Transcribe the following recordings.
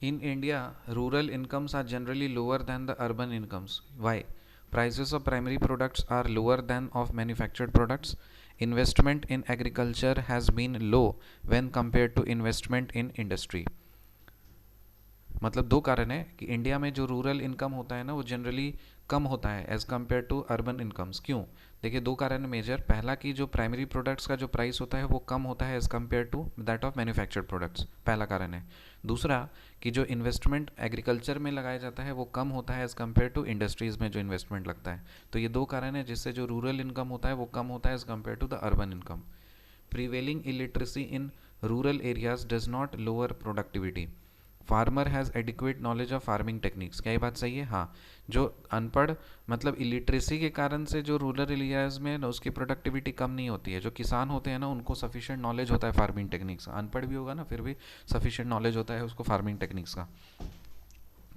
In India, rural incomes are generally lower than the urban incomes. Why? Prices of primary products are lower than of manufactured products. Investment in agriculture has been low when compared to investment in industry. मतलब दो कारण है कि India में जो rural income होता है ना वो जनरली कम होता है as compare to urban incomes. क्यों? देखिए दो कारण है मेजर। पहला कि जो प्राइमरी प्रोडक्ट्स का जो प्राइस होता है वो कम होता है as compare to that of manufactured products, पहला कारण है। दूसरा कि जो इन्वेस्टमेंट एग्रीकल्चर में लगाया जाता है वो कम होता है एज़ कम्पेयर टू इंडस्ट्रीज़ में जो इन्वेस्टमेंट लगता है। तो ये दो कारण है जिससे जो रूरल इनकम होता है वो कम होता है as compare to the urban income. Prevailing illiteracy in rural areas does not lower productivity. Farmer has adequate knowledge of farming techniques. क्या ये बात सही है? हाँ। जो अनपढ़ मतलब इलिटरेसी के कारण से जो रूरल एरियाज में ना उसकी प्रोडक्टिविटी कम नहीं होती है। जो किसान होते हैं ना उनको सफिशिएंट नॉलेज होता है फार्मिंग टेक्निक्स का। अनपढ़ भी होगा ना फिर भी सफिशिएंट नॉलेज होता है उसको फार्मिंग टेक्निक्स का।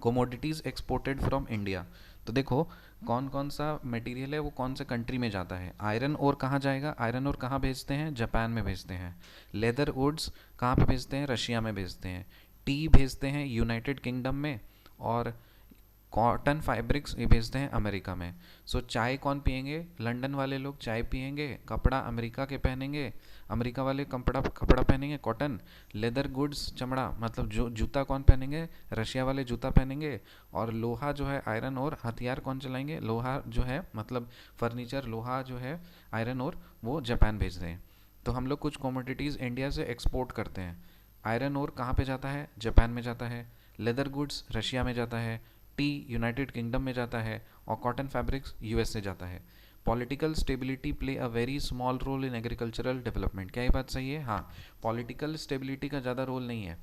कोमोडिटीज़ एक्सपोर्टेड फ्रॉम इंडिया। तो देखो कौन कौन सा मटेरियल है वो कौन से कंट्री में जाता है। आयरन और कहाँ जाएगा? आयरन और कहाँ भेजते हैं? जापान में भेजते हैं। लेदर वुड्स कहाँ पे भेजते हैं? रशिया में भेजते हैं। टी भेजते हैं यूनाइटेड किंगडम में। और कॉटन फैब्रिक्स ये भेजते हैं अमेरिका में। सो चाय कौन पियेंगे? लंदन वाले लोग चाय पियेंगे। कपड़ा अमेरिका के पहनेंगे, अमेरिका वाले कपड़ा कपड़ा पहनेंगे कॉटन। लेदर गुड्स चमड़ा मतलब जो जूता कौन पहनेंगे? रशिया वाले जूता पहनेंगे। और लोहा जो है आयरन और हथियार कौन चलाएंगे? लोहा जो है मतलब फर्नीचर लोहा जो है आयरन और वो जापान भेज रहे हैं। तो हम लोग कुछ कमोडिटीज़ इंडिया से एक्सपोर्ट करते हैं। आयरन और कहाँ पे जाता है? जापान में जाता है। लेदर गुड्स रशिया में जाता है। टी यूनाइटेड किंगडम में जाता है। और कॉटन फैब्रिक्स यूएस से जाता है। Political stability play a very small role in agricultural development. क्या ये बात सही है? हाँ। पॉलिटिकल स्टेबिलिटी का ज़्यादा रोल नहीं है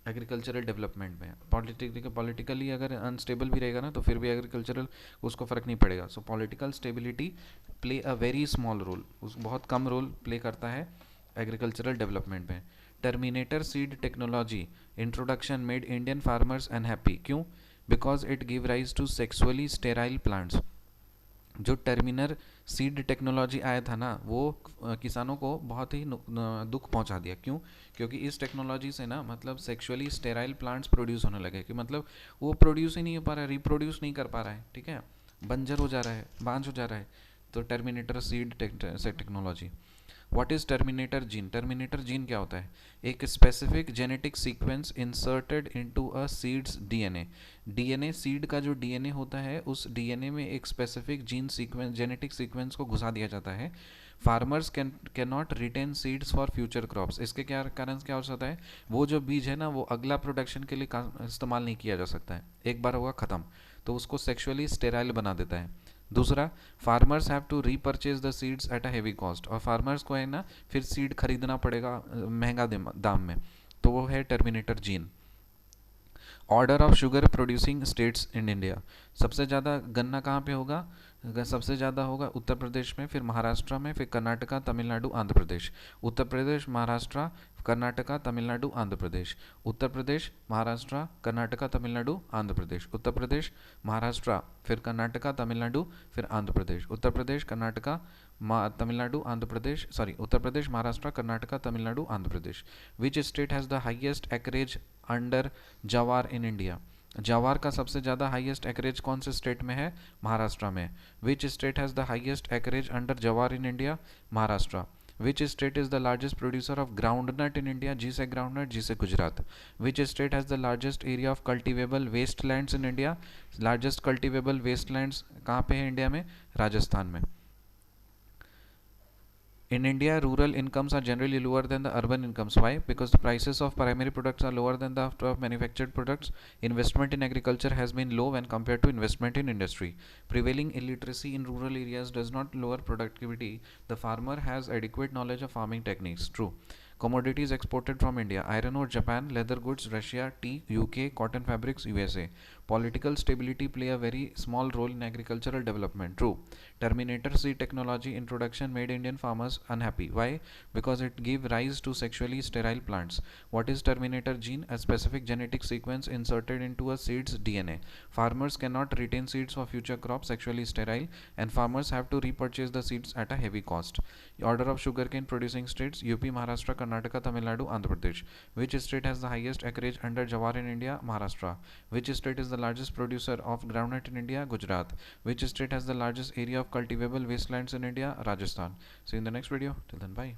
एग्रीकल्चरल डेवलपमेंट में। पॉलिटिकली अगर अनस्टेबल भी रहेगा ना तो फिर भी एग्रीकल्चरल उसको फ़र्क नहीं पड़ेगा। So political stability play a very small role, उस बहुत कम रोल प्ले करता है एग्रीकल्चरल डेवलपमेंट में। Terminator seed technology introduction made Indian farmers unhappy. क्यों? Because it give rise to sexually sterile plants. जो टर्मिनर सीड टेक्नोलॉजी आया था ना वो किसानों को बहुत ही दुख पहुंचा दिया। क्यों? क्योंकि इस टेक्नोलॉजी से ना मतलब सेक्सुअली स्टेराइल प्लांट्स प्रोड्यूस होने लगे कि मतलब वो प्रोड्यूस ही नहीं हो पा रहा है, रिप्रोड्यूस नहीं कर पा रहा है, ठीक है, बंजर हो जा रहा है, बांझ हो जा रहा है। तो terminator seed technology. What is terminator gene? Terminator gene क्या होता है? एक specific genetic sequence inserted into a seeds DNA. DNA seed का जो डीएनए होता है उस डीएनए में एक specific gene sequence genetic sequence को घुसा दिया जाता है। Farmers can not retain seeds for future crops. इसके क्या कारण क्या हो सकता है? वो जो बीज है ना वो अगला प्रोडक्शन के लिए इस्तेमाल नहीं किया जा सकता है, एक बार होगा ख़त्म। तो उसको सेक्सुअली स्टेराइल बना देता है। दूसरा, farmers have to repurchase the seeds at a heavy cost. और फार्मर्स को है ना फिर सीड खरीदना पड़ेगा महंगा दाम में। तो वो है terminator gene. Order of sugar producing states in India. सबसे ज़्यादा गन्ना कहाँ पे होगा? सबसे ज़्यादा होगा उत्तर प्रदेश में, फिर महाराष्ट्र में, फिर कर्नाटका, तमिलनाडु, आंध्र प्रदेश। उत्तर प्रदेश, महाराष्ट्र, कर्नाटका, तमिलनाडु, आंध्र प्रदेश। उत्तर प्रदेश, महाराष्ट्र, कर्नाटका, तमिलनाडु, आंध्र प्रदेश। उत्तर प्रदेश, महाराष्ट्र, फिर कर्नाटका, तमिलनाडु, फिर Andhra Pradesh. Uttar Pradesh, Karnataka, Tamil Nadu, Andhra Pradesh, sorry Uttar Pradesh, Maharashtra, Karnataka, Tamil Nadu, Andhra Pradesh. Which state has the highest acreage under jowar in India? जवार का सबसे ज़्यादा हाईएस्ट एक्रेज कौन से स्टेट में है? महाराष्ट्र में। Which state has the highest acreage under jowar in India? Maharashtra. Which state is the largest producer of groundnut in India? G से ग्राउंडनट, जी से Gujarat. Which state has the largest area of cultivable waste lands in India? Largest cultivable waste lands कहाँ पे है India में? राजस्थान में। In India, rural incomes are generally lower than the urban incomes. Why? Because the prices of primary products are lower than the of manufactured products. Investment in agriculture has been low when compared to investment in industry. Prevailing illiteracy in rural areas does not lower productivity. The farmer has adequate knowledge of farming techniques. True. Commodities exported from India: iron ore, Japan; leather goods, Russia; tea, UK; cotton fabrics, USA. Political stability play a very small role in agricultural development. True. Terminator seed technology introduction made Indian farmers unhappy. Why? Because it gave rise to sexually sterile plants. What is terminator gene? A specific genetic sequence inserted into a seed's DNA. Farmers cannot retain seeds for future crops, sexually sterile, and farmers have to repurchase the seeds at a heavy cost. Order of sugarcane producing states: UP, Maharashtra, Karnataka, Tamil Nadu, Andhra Pradesh. Which state has the highest acreage under Jawar in India? Maharashtra. Which state is the largest producer of groundnut in India? Gujarat. Which state has the largest area of cultivable wastelands in India? Rajasthan. See you in the next video. Till then, bye.